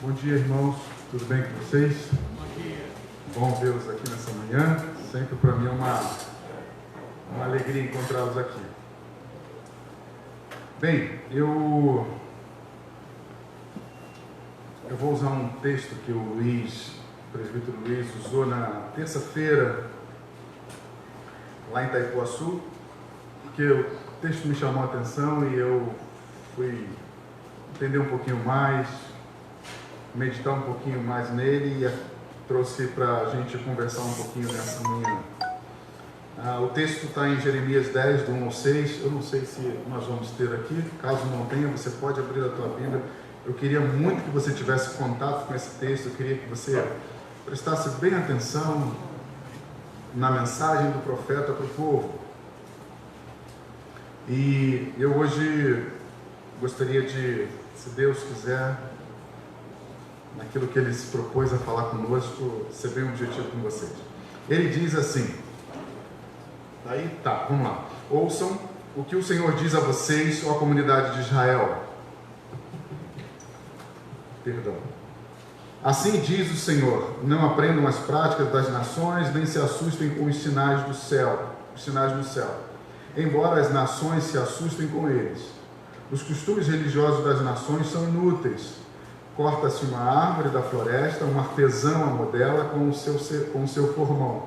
Bom dia, irmãos. Tudo bem com vocês? Bom dia. Bom vê-los aqui nessa manhã. Sempre para mim é uma alegria encontrá-los aqui. Bem, eu vou usar um texto que o presbítero Luiz, usou na terça-feira, lá em Itaipuaçu, porque o texto me chamou a atenção e eu fui entender um pouquinho mais, meditar um pouquinho mais nele e trouxe para a gente conversar um pouquinho nessa manhã. O texto está em Jeremias 10, do 1 ao 6. Eu não sei se nós vamos ter aqui. Caso não tenha, você pode abrir a tua Bíblia. Eu queria muito que você tivesse contato com esse texto. Eu queria que você prestasse bem atenção na mensagem do profeta para o povo. E eu hoje gostaria de, se Deus quiser, naquilo que ele se propôs a falar conosco, ser bem objetivo com vocês. Ele diz assim, vamos lá. Ouçam o que o Senhor diz a vocês, ó comunidade de Israel. Assim diz o Senhor, não aprendam as práticas das nações, nem se assustem com os sinais do céu, embora as nações se assustem com eles. Os costumes religiosos das nações são inúteis. Corta-se uma árvore da floresta, um artesão a modela com o seu formão.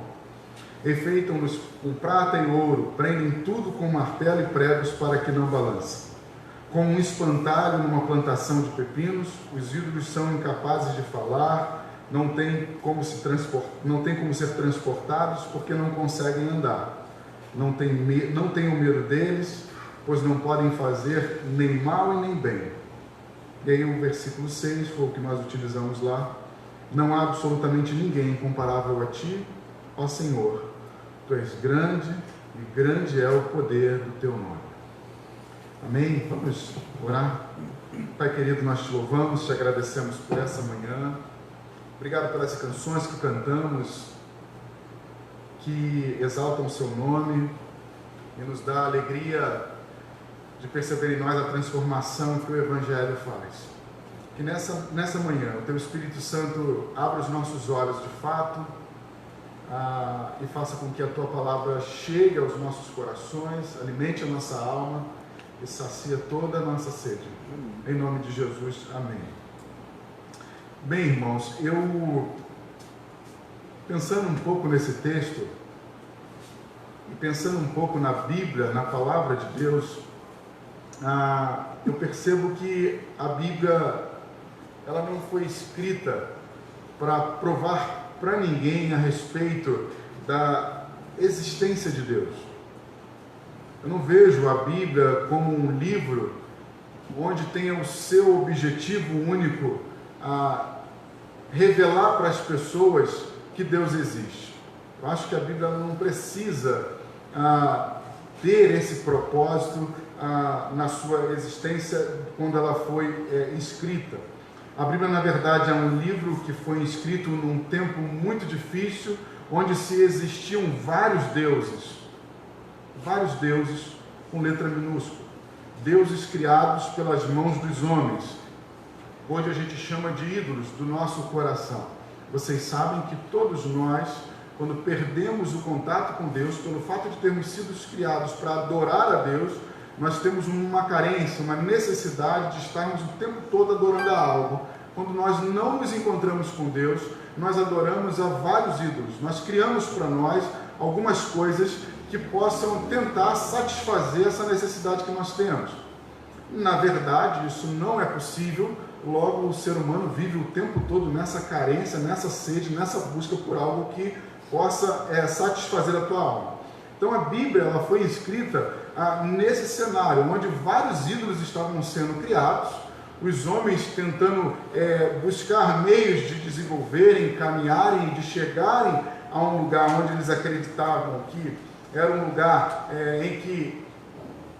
Enfeitam-nos com prata e ouro, prendem tudo com martelo e pregos para que não balance. Com um espantalho numa plantação de pepinos, os ídolos são incapazes de falar, não tem como ser transportados porque não conseguem andar. Não tenham medo deles, pois não podem fazer nem mal e nem bem. E aí o versículo 6 foi o que nós utilizamos lá. Não há absolutamente ninguém comparável a ti, ó Senhor. Tu és grande e grande é o poder do teu nome. Amém? Vamos orar. Pai querido, nós te louvamos, te agradecemos por essa manhã. Obrigado pelas canções que cantamos, que exaltam o seu nome e nos dá a alegria de perceber em nós a transformação que o Evangelho faz. Que nessa manhã o Teu Espírito Santo abra os nossos olhos de fato e faça com que a Tua Palavra chegue aos nossos corações, alimente a nossa alma e sacia toda a nossa sede. Em nome de Jesus, amém. Bem, irmãos, eu pensando um pouco nesse texto e pensando um pouco na Bíblia, na Palavra de Deus, eu percebo que a Bíblia ela não foi escrita para provar para ninguém a respeito da existência de Deus. Eu não vejo a Bíblia como um livro onde tenha o seu objetivo único revelar para as pessoas que Deus existe. Eu acho que a Bíblia não precisa ter esse propósito na sua existência quando ela foi escrita. A Bíblia, na verdade, é um livro que foi escrito num tempo muito difícil, onde se existiam vários deuses com letra minúscula, deuses criados pelas mãos dos homens, hoje a gente chama de ídolos do nosso coração. Vocês sabem que todos nós, quando perdemos o contato com Deus, pelo fato de termos sido criados para adorar a Deus, nós temos uma carência, uma necessidade de estarmos o tempo todo adorando a algo. Quando nós não nos encontramos com Deus, nós adoramos a vários ídolos. Nós criamos para nós algumas coisas que possam tentar satisfazer essa necessidade que nós temos. Na verdade, isso não é possível, logo o ser humano vive o tempo todo nessa carência, nessa sede, nessa busca por algo que possa satisfazer a tua alma. Então a Bíblia ela foi escrita nesse cenário, onde vários ídolos estavam sendo criados, os homens tentando buscar meios de desenvolverem, caminharem, de chegarem a um lugar onde eles acreditavam que era um lugar em que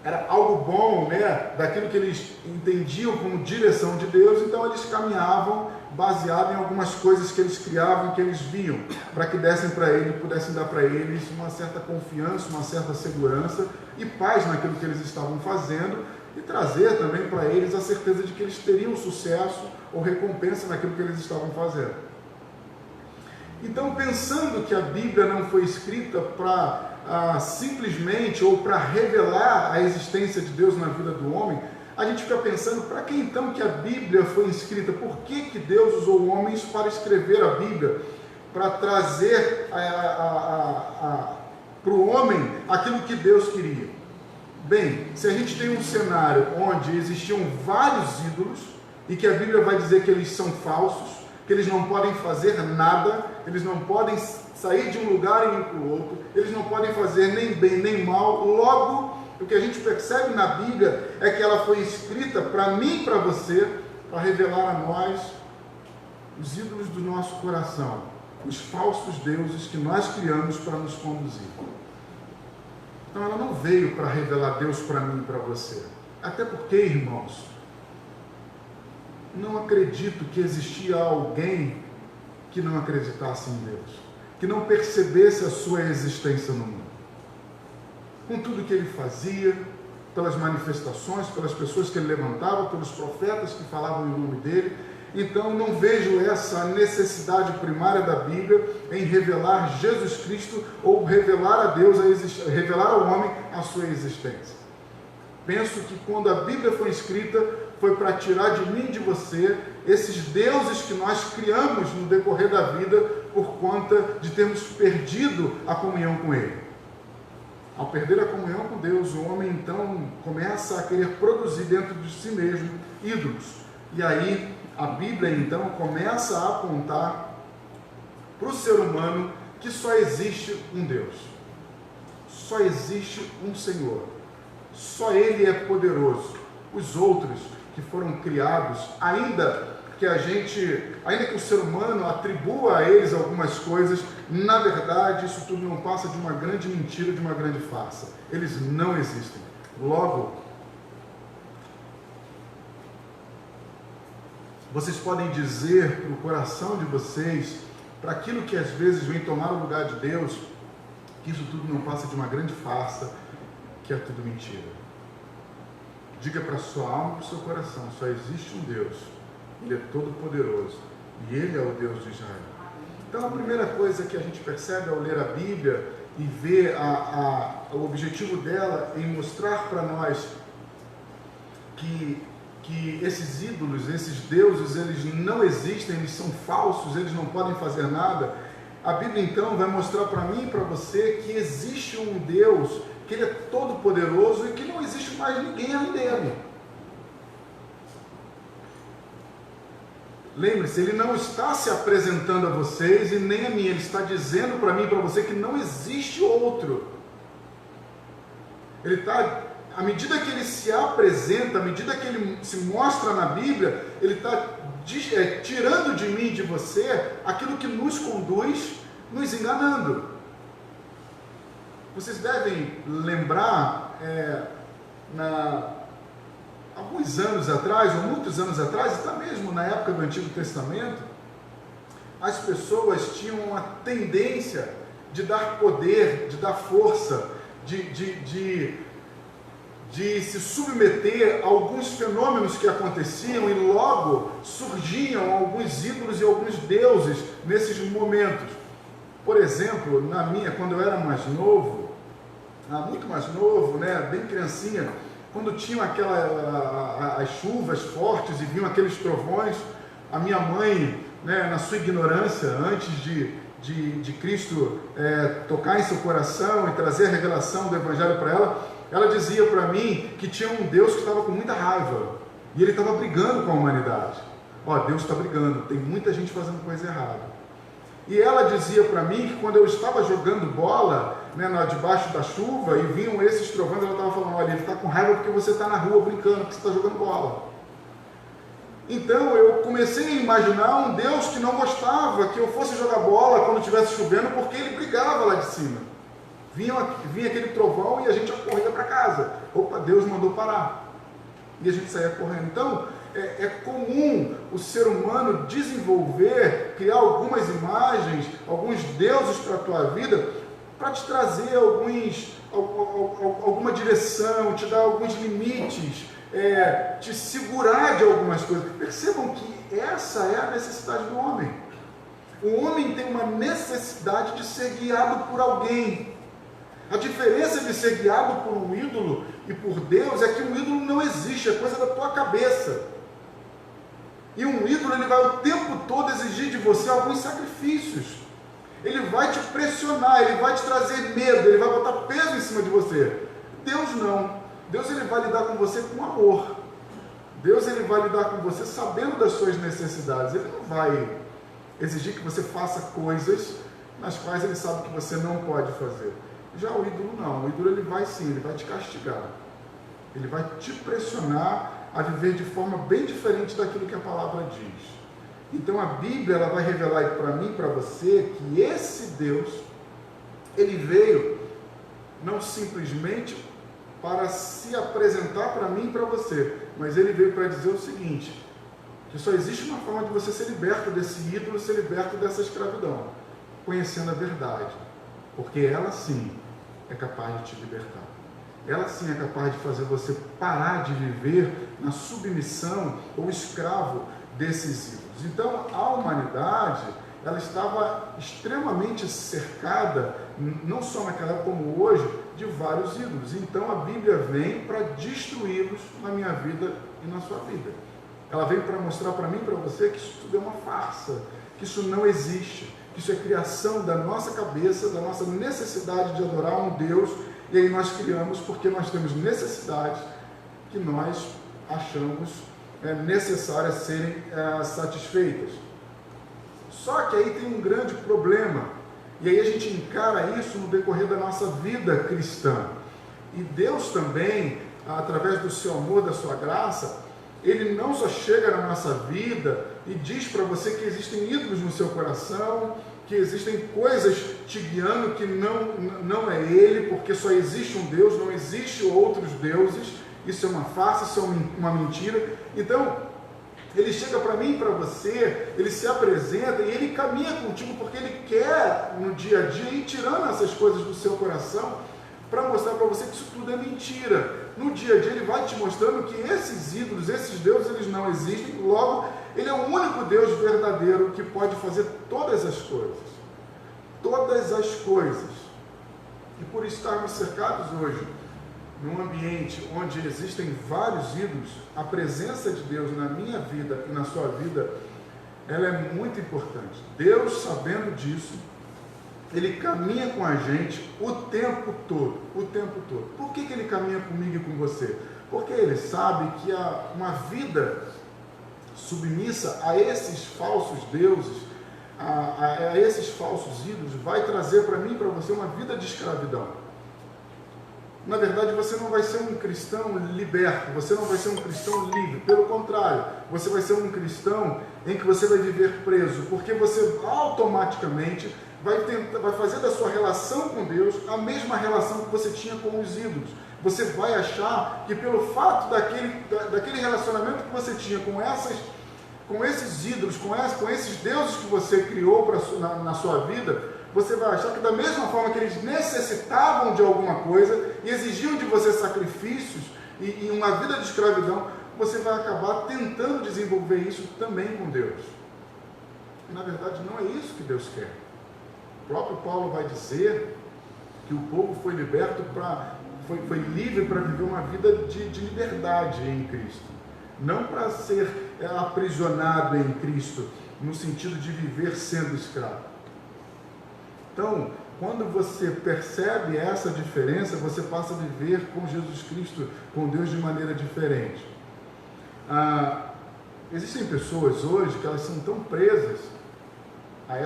era algo bom, né, daquilo que eles entendiam como direção de Deus. Então eles caminhavam baseado em algumas coisas que eles criavam, que eles viam, para que pudessem dar para eles uma certa confiança, uma certa segurança e paz naquilo que eles estavam fazendo, e trazer também para eles a certeza de que eles teriam sucesso ou recompensa naquilo que eles estavam fazendo. Então, pensando que a Bíblia não foi escrita para simplesmente ou para revelar a existência de Deus na vida do homem, a gente fica pensando, para que então que a Bíblia foi escrita? Por que Deus usou homens para escrever a Bíblia? Para trazer para o homem aquilo que Deus queria. Bem, se a gente tem um cenário onde existiam vários ídolos, e que a Bíblia vai dizer que eles são falsos, que eles não podem fazer nada, eles não podem sair de um lugar e ir para o outro, eles não podem fazer nem bem nem mal, logo, o que a gente percebe na Bíblia é que ela foi escrita para mim e para você, para revelar a nós os ídolos do nosso coração, os falsos deuses que nós criamos para nos conduzir. Então ela não veio para revelar Deus para mim e para você. Até porque, irmãos, não acredito que existia alguém que não acreditasse em Deus, que não percebesse a sua existência no mundo. Com tudo que ele fazia, pelas manifestações, pelas pessoas que ele levantava, pelos profetas que falavam em nome dele. Então não vejo essa necessidade primária da Bíblia em revelar Jesus Cristo ou revelar a Deus, revelar ao homem a sua existência. Penso que quando a Bíblia foi escrita, foi para tirar de mim e de você esses deuses que nós criamos no decorrer da vida por conta de termos perdido a comunhão com Ele. Ao perder a comunhão com Deus, o homem então começa a querer produzir dentro de si mesmo ídolos. E aí a Bíblia então começa a apontar para o ser humano que só existe um Deus. Só existe um Senhor. Só Ele é poderoso. Os outros que foram criados, ainda que o ser humano atribua a eles algumas coisas, na verdade isso tudo não passa de uma grande mentira, de uma grande farsa. Eles não existem. Logo, vocês podem dizer para o coração de vocês, para aquilo que às vezes vem tomar o lugar de Deus, que isso tudo não passa de uma grande farsa, que é tudo mentira. Diga para a sua alma e para o seu coração, só existe um Deus, Ele é todo poderoso, e Ele é o Deus de Israel. Então a primeira coisa que a gente percebe ao ler a Bíblia e ver o objetivo dela em mostrar para nós que esses ídolos, esses deuses, eles não existem, eles são falsos, eles não podem fazer nada. A Bíblia então vai mostrar para mim e para você que existe um Deus, que Ele é todo poderoso e que não existe mais ninguém além dele. Lembre-se, Ele não está se apresentando a vocês e nem a mim, Ele está dizendo para mim e para você que não existe outro. Ele está, à medida que Ele se apresenta, à medida que Ele se mostra na Bíblia, Ele está tirando de mim e de você aquilo que nos conduz, nos enganando. Vocês devem lembrar, alguns anos atrás, ou muitos anos atrás, até mesmo na época do Antigo Testamento, as pessoas tinham uma tendência de dar poder, de dar força, de se submeter a alguns fenômenos que aconteciam, e logo surgiam alguns ídolos e alguns deuses nesses momentos. Por exemplo, quando eu era mais novo, muito mais novo, bem criancinha, quando tinham as chuvas fortes e vinham aqueles trovões, a minha mãe, na sua ignorância, antes de Cristo tocar em seu coração e trazer a revelação do Evangelho para ela dizia para mim que tinha um Deus que estava com muita raiva, e Ele estava brigando com a humanidade. Deus está brigando, tem muita gente fazendo coisa errada. E ela dizia para mim que quando eu estava jogando bola, debaixo da chuva, e vinham esses trovões, ela estava falando, olha, Ele está com raiva porque você está na rua brincando, porque você está jogando bola. Então eu comecei a imaginar um Deus que não gostava que eu fosse jogar bola quando estivesse chovendo, porque Ele brigava lá de cima. Vinha aquele trovão e a gente corria para casa. Opa, Deus mandou parar. E a gente saía correndo. Então, é comum o ser humano desenvolver, criar algumas imagens, alguns deuses para a tua vida, para te trazer alguma direção, te dar alguns limites te segurar de algumas coisas. Percebam que essa é a necessidade do homem. O homem tem uma necessidade de ser guiado por alguém. A diferença de ser guiado por um ídolo e por Deus é que um ídolo não existe, é coisa da tua cabeça. E um ídolo, ele vai o tempo todo exigir de você alguns sacrifícios. Ele vai te pressionar, ele vai te trazer medo, ele vai botar peso em cima de você. Deus não. Deus, ele vai lidar com você com amor. Deus, ele vai lidar com você sabendo das suas necessidades. Ele não vai exigir que você faça coisas nas quais ele sabe que você não pode fazer. Já o ídolo não. O ídolo, ele vai sim, ele vai te castigar. Ele vai te pressionar a viver de forma bem diferente daquilo que a palavra diz. Então a Bíblia, ela vai revelar para mim e para você que esse Deus, ele veio não simplesmente para se apresentar para mim e para você, mas ele veio para dizer o seguinte, que só existe uma forma de você ser liberto desse ídolo, ser liberto dessa escravidão, conhecendo a verdade, porque ela sim é capaz de te libertar. Ela sim é capaz de fazer você parar de viver na submissão ou escravo desses ídolos. Então, a humanidade, ela estava extremamente cercada, não só naquela época como hoje, de vários ídolos. Então, a Bíblia vem para destruí-los na minha vida e na sua vida. Ela vem para mostrar para mim e para você que isso tudo é uma farsa, que isso não existe, que isso é criação da nossa cabeça, da nossa necessidade de adorar um Deus, e aí nós criamos porque nós temos necessidades que nós achamos necessárias serem satisfeitas. Só que aí tem um grande problema, e aí a gente encara isso no decorrer da nossa vida cristã. E Deus também, através do seu amor, da sua graça, ele não só chega na nossa vida e diz para você que existem ídolos no seu coração, que existem coisas te guiando que não é ele, porque só existe um Deus, não existe outros deuses. Isso é uma farsa, isso é uma mentira. Então, ele chega para mim e para você, ele se apresenta e ele caminha contigo porque ele quer, no dia a dia, ir tirando essas coisas do seu coração para mostrar para você que isso tudo é mentira. No dia a dia, ele vai te mostrando que esses ídolos, esses deuses, eles não existem. Logo, ele é o único Deus verdadeiro que pode fazer todas as coisas. Todas as coisas. E por estarmos cercados hoje num ambiente onde existem vários ídolos, a presença de Deus na minha vida e na sua vida, ela é muito importante. Deus, sabendo disso, ele caminha com a gente o tempo todo, o tempo todo. Por que ele caminha comigo e com você? Porque ele sabe que uma vida submissa a esses falsos deuses, a esses falsos ídolos, vai trazer para mim e para você uma vida de escravidão. Na verdade, você não vai ser um cristão liberto, você não vai ser um cristão livre. Pelo contrário, você vai ser um cristão em que você vai viver preso, porque você automaticamente vai fazer da sua relação com Deus a mesma relação que você tinha com os ídolos. Você vai achar que pelo fato daquele relacionamento que você tinha com esses ídolos, com esses deuses que você criou na sua vida, você vai achar que da mesma forma que eles necessitavam de alguma coisa e exigiam de você sacrifícios e uma vida de escravidão, você vai acabar tentando desenvolver isso também com Deus. E, na verdade, não é isso que Deus quer. O próprio Paulo vai dizer que o povo foi liberto foi livre para viver uma vida de liberdade em Cristo. Não para ser aprisionado em Cristo, no sentido de viver sendo escravo. Então, quando você percebe essa diferença, você passa a viver com Jesus Cristo, com Deus de maneira diferente. Existem pessoas hoje que elas são tão presas a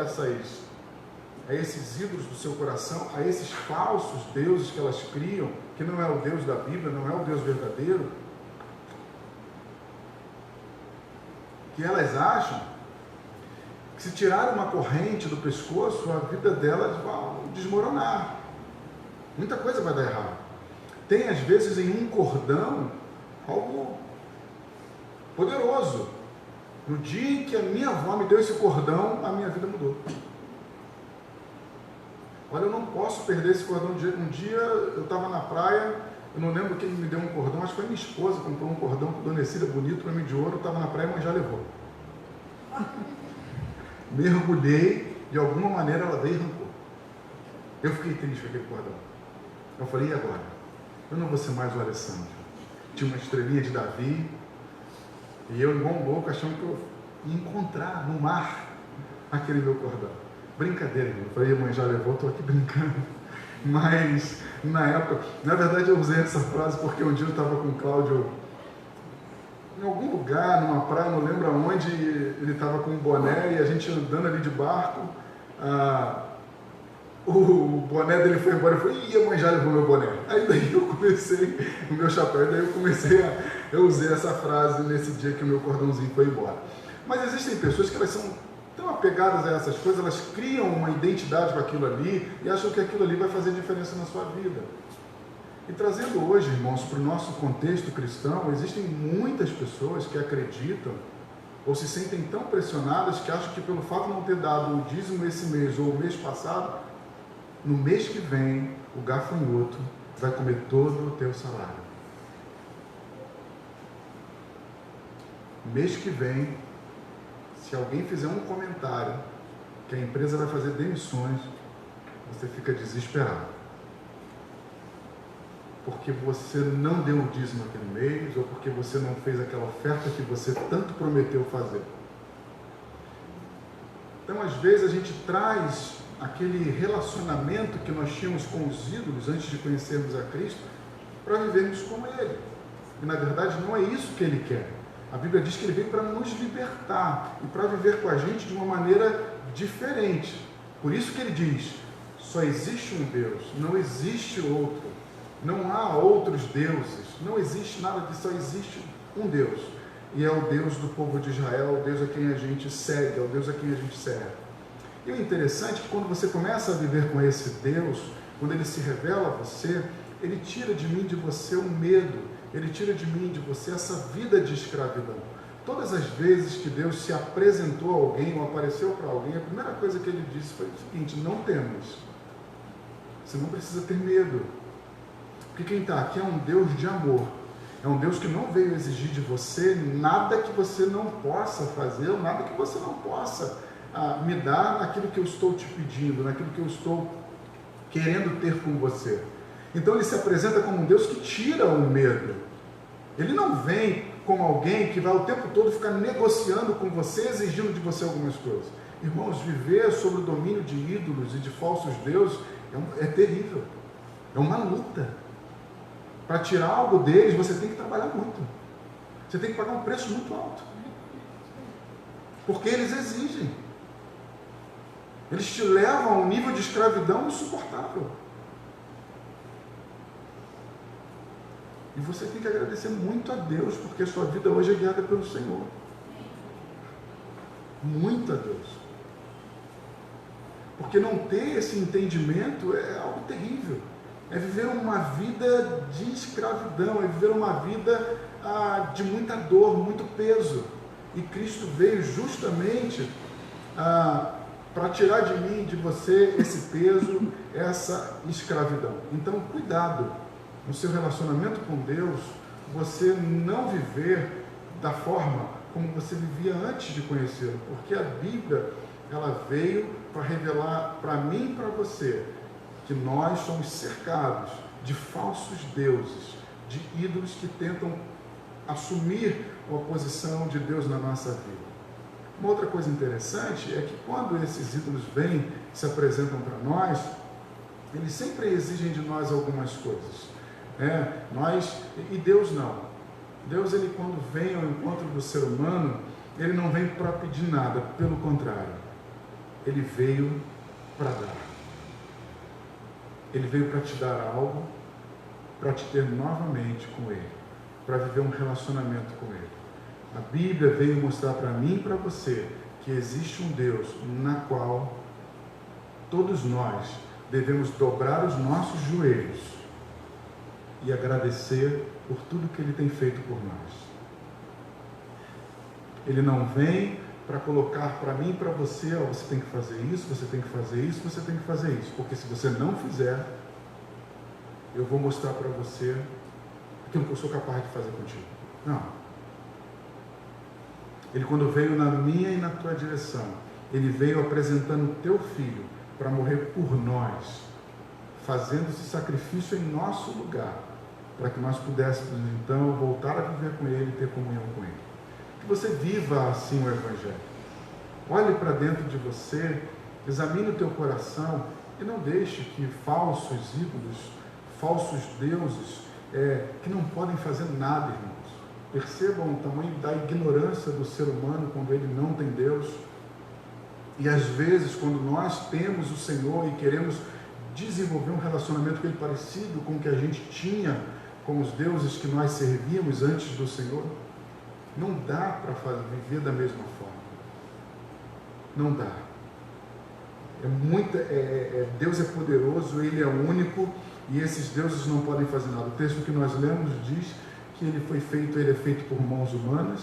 esses ídolos do seu coração, a esses falsos deuses que elas criam, que não é o Deus da Bíblia, não é o Deus verdadeiro, que elas acham que se tirar uma corrente do pescoço, a vida delas vai desmoronar. Muita coisa vai dar errado. Tem, às vezes, em um cordão, algo poderoso. No dia em que a minha avó me deu esse cordão, a minha vida mudou. Olha, eu não posso perder esse cordão. Um dia eu estava na praia Eu não lembro quem me deu um cordão, acho que foi minha esposa, comprou um cordão com Dona Cecília bonito para mim de ouro, estava na praia, mas já levou. Mergulhei, de alguma maneira ela veio e arrancou. Eu fiquei triste com aquele cordão. Eu falei, e agora? Eu não vou ser mais o Alessandro. Tinha uma estrelinha de Davi, e eu, igual um louco, achando que eu ia encontrar no mar aquele meu cordão. Brincadeira, irmão. Eu falei, mãe, já levou, estou aqui brincando. Mas, na época, na verdade eu usei essa frase porque um dia eu estava com o Cláudio em algum lugar, numa praia, não lembro aonde, ele estava com um boné e a gente andando ali de barco, o boné dele foi embora, eu falei, a mãe já levou meu boné. Aí daí eu comecei, o meu chapéu, daí eu usei essa frase nesse dia que o meu cordãozinho foi embora. Mas existem pessoas que elas são tão apegadas a essas coisas, elas criam uma identidade com aquilo ali e acham que aquilo ali vai fazer diferença na sua vida. E trazendo hoje, irmãos, para o nosso contexto cristão, existem muitas pessoas que acreditam ou se sentem tão pressionadas que acham que pelo fato de não ter dado o dízimo esse mês ou o mês passado, no mês que vem, o gafanhoto vai comer todo o teu salário. Mês que vem, se alguém fizer um comentário que a empresa vai fazer demissões, você fica desesperado. Porque você não deu o dízimo aquele mês, ou porque você não fez aquela oferta que você tanto prometeu fazer. Então, às vezes, a gente traz aquele relacionamento que nós tínhamos com os ídolos antes de conhecermos a Cristo, para vivermos com Ele. E, na verdade, não é isso que Ele quer. A Bíblia diz que Ele veio para nos libertar e para viver com a gente de uma maneira diferente. Por isso que Ele diz, só existe um Deus, não existe outro. Não há outros deuses, não existe nada disso, só existe um Deus. E é o Deus do povo de Israel, o Deus a quem a gente segue, é o Deus a quem a gente serve. E o interessante é que quando você começa a viver com esse Deus, quando Ele se revela a você, Ele tira de mim, de você o medo, Ele tira de mim, de você essa vida de escravidão. Todas as vezes que Deus se apresentou a alguém ou apareceu para alguém, a primeira coisa que Ele disse foi o seguinte, não temas, você não precisa ter medo. Porque quem está aqui é um Deus de amor, é um Deus que não veio exigir de você nada que você não possa fazer, ou nada que você não possa me dar naquilo que eu estou te pedindo, naquilo que eu estou querendo ter com você. Então Ele se apresenta como um Deus que tira o medo. Ele não vem como alguém que vai o tempo todo ficar negociando com você, exigindo de você algumas coisas. Irmãos, viver sob o domínio de ídolos e de falsos deuses é terrível, é uma luta. Para tirar algo deles, você tem que trabalhar muito. Você tem que pagar um preço muito alto. Porque eles exigem. Eles te levam a um nível de escravidão insuportável. E você tem que agradecer muito a Deus, porque a sua vida hoje é guiada pelo Senhor. Muito a Deus. Porque não ter esse entendimento é algo terrível. É viver uma vida de escravidão, é viver uma vida de muita dor, muito peso. E Cristo veio justamente para tirar de mim, de você, esse peso, essa escravidão. Então, cuidado no seu relacionamento com Deus, você não viver da forma como você vivia antes de conhecê-lo. Porque a Bíblia, ela veio para revelar para mim e para você que nós somos cercados de falsos deuses, de ídolos que tentam assumir a posição de Deus na nossa vida. Uma outra coisa interessante é que quando esses ídolos vêm, se apresentam para nós, eles sempre exigem de nós algumas coisas. E Deus não. Deus, ele quando vem ao encontro do ser humano, ele não vem para pedir nada, pelo contrário, ele veio para dar. Ele veio para te dar algo, para te ter novamente com Ele, para viver um relacionamento com Ele. A Bíblia veio mostrar para mim e para você que existe um Deus na qual todos nós devemos dobrar os nossos joelhos e agradecer por tudo que Ele tem feito por nós. Ele não vem para colocar para mim e para você, você tem que fazer isso, você tem que fazer isso, você tem que fazer isso, porque se você não fizer, eu vou mostrar para você aquilo que eu sou capaz de fazer contigo. Não. Ele, quando veio na minha e na tua direção, ele veio apresentando o teu filho para morrer por nós, fazendo esse sacrifício em nosso lugar, para que nós pudéssemos então voltar a viver com ele e ter comunhão com ele. Que você viva assim o Evangelho. Olhe para dentro de você, examine o teu coração e não deixe que falsos ídolos, falsos deuses, que não podem fazer nada, irmãos. Percebam o tamanho da ignorância do ser humano quando ele não tem Deus. E às vezes, quando nós temos o Senhor e queremos desenvolver um relacionamento com Ele parecido com o que a gente tinha com os deuses que nós servíamos antes do Senhor, não dá para viver da mesma forma. Não dá. Deus é poderoso, Ele é único e esses deuses não podem fazer nada. O texto que nós lemos diz que ele é feito por mãos humanas,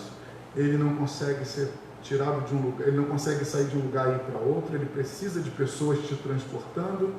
ele não consegue ser tirado de um lugar, ele não consegue sair de um lugar e ir para outro, ele precisa de pessoas te transportando,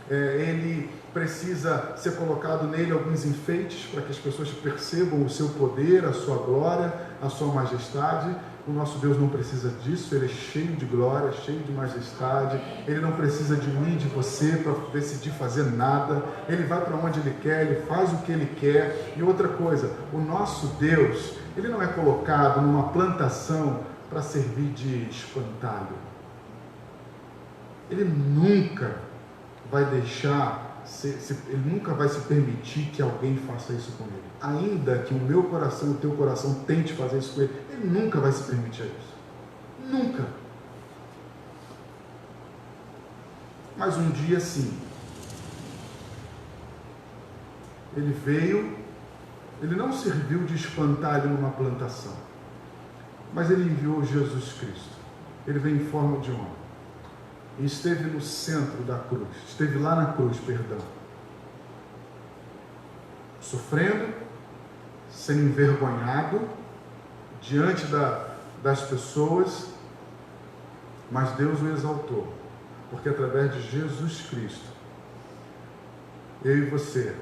ele precisa ser colocado nele alguns enfeites para que as pessoas percebam o seu poder, a sua glória, a sua majestade. O nosso Deus não precisa disso, Ele é cheio de glória, cheio de majestade, Ele não precisa de mim, de você, para decidir fazer nada, Ele vai para onde Ele quer, Ele faz o que Ele quer. E outra coisa, o nosso Deus, Ele não é colocado numa plantação para servir de espantalho. Ele nunca vai Ele nunca vai se permitir que alguém faça isso com Ele. Ainda que o meu coração, o teu coração tente fazer isso com Ele, Ele nunca vai se permitir isso. Nunca. Mas um dia sim, Ele veio, Ele não serviu de espantalho numa plantação, mas Ele enviou Jesus Cristo. Ele veio em forma de homem. E esteve no centro da cruz, esteve lá na cruz, sofrendo, sendo envergonhado diante das pessoas, mas Deus o exaltou, porque através de Jesus Cristo, eu e você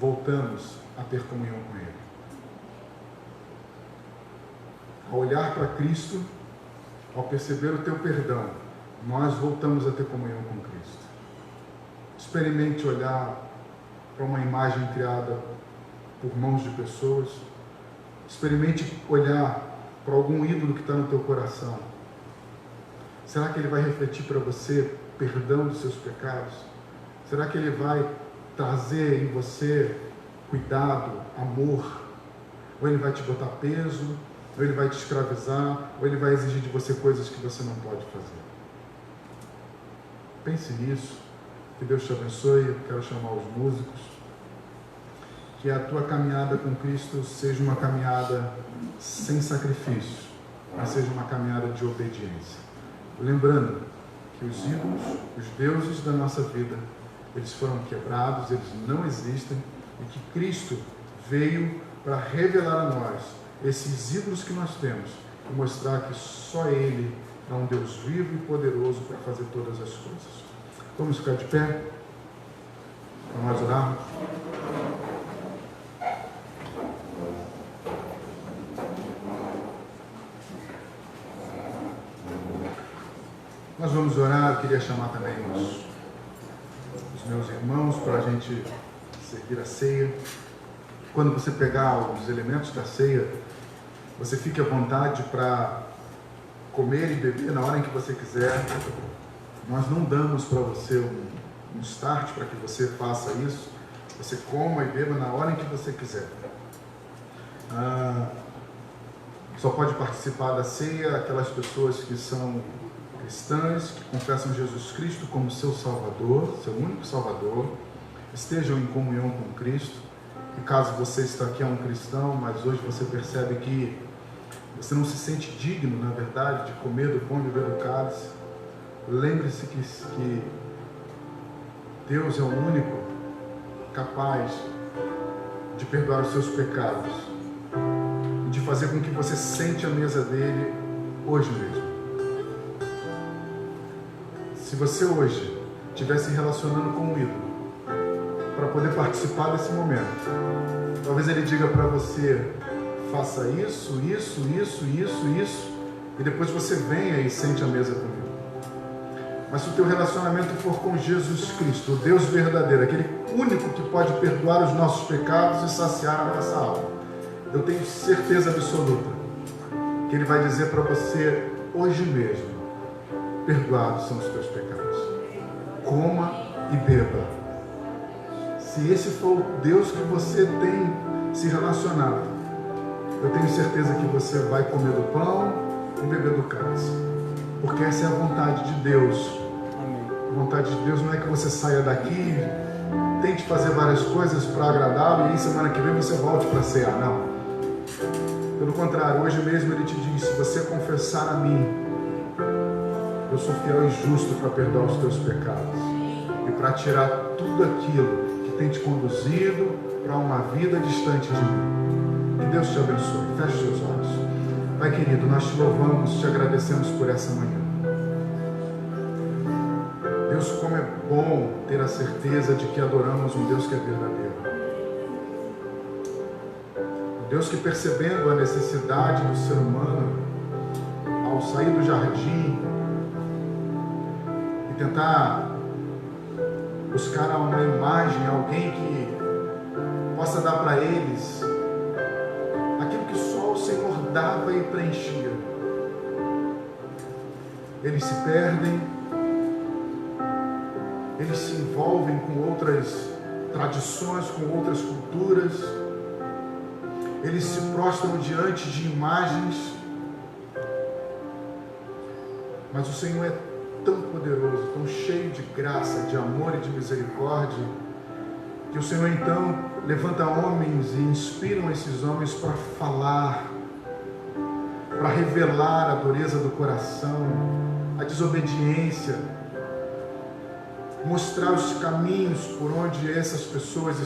voltamos a ter comunhão com Ele. Ao olhar para Cristo, ao perceber o teu perdão, nós voltamos a ter comunhão com Cristo. Experimente olhar para uma imagem criada por mãos de pessoas. Experimente olhar para algum ídolo que está no teu coração. Será que ele vai refletir para você perdão dos seus pecados? Será que ele vai trazer em você cuidado, amor? Ou ele vai te botar peso? Ou ele vai te escravizar, ou ele vai exigir de você coisas que você não pode fazer? Pense nisso, que Deus te abençoe. Eu quero chamar os músicos. Que a tua caminhada com Cristo seja uma caminhada sem sacrifício, mas seja uma caminhada de obediência. Lembrando que os ídolos, os deuses da nossa vida, eles foram quebrados, eles não existem, e que Cristo veio para revelar a nós esses ídolos que nós temos e mostrar que só Ele é um Deus vivo e poderoso para fazer todas as coisas. Vamos ficar de pé para nós orarmos. Nós vamos orar. Eu queria chamar também os meus irmãos para a gente servir a ceia. Quando você pegar os elementos da ceia, você fique à vontade para comer e beber na hora em que você quiser. Nós não damos para você um start para que você faça isso. Você coma e beba na hora em que você quiser. Só pode participar da ceia aquelas pessoas que são cristãs, que confessam Jesus Cristo como seu Salvador, seu único Salvador, estejam em comunhão com Cristo. E caso você está aqui um cristão, mas hoje você percebe que você não se sente digno, na verdade, de comer do pão e beber do cálice, lembre-se que Deus é o único capaz de perdoar os seus pecados e de fazer com que você sente a mesa dele hoje mesmo. Se você hoje estiver se relacionando com um ídolo, para poder participar desse momento. Talvez Ele diga para você: faça isso, e depois você venha e sente à mesa comigo. Mas se o teu relacionamento for com Jesus Cristo, o Deus verdadeiro, aquele único que pode perdoar os nossos pecados e saciar a nossa alma, eu tenho certeza absoluta que Ele vai dizer para você hoje mesmo: perdoados são os teus pecados. Coma e beba. Se esse for o Deus que você tem se relacionado, eu tenho certeza que você vai comer do pão e beber do cálice. Porque essa é a vontade de Deus. Amém. A vontade de Deus não é que você saia daqui, tente fazer várias coisas para agradá-lo e aí semana que vem você volte para cear. Não. Pelo contrário, hoje mesmo Ele te diz: se você confessar a mim, eu sou fiel e justo para perdoar os teus pecados e para tirar tudo aquilo que tem te conduzido para uma vida distante de mim. Que Deus te abençoe. Feche seus olhos. Pai querido, nós te louvamos, te agradecemos por essa manhã. Deus, como é bom ter a certeza de que adoramos um Deus que é verdadeiro. Um Deus que, percebendo a necessidade do ser humano, ao sair do jardim e tentar buscar uma imagem, alguém que possa dar para eles aquilo que só o Senhor dava e preenchia. Eles se perdem, eles se envolvem com outras tradições, com outras culturas, eles se prostram diante de imagens, mas o Senhor é tão poderoso, tão cheio de graça, de amor e de misericórdia, que o Senhor então levanta homens e inspiram esses homens para falar, para revelar a dureza do coração, a desobediência, mostrar os caminhos por onde essas pessoas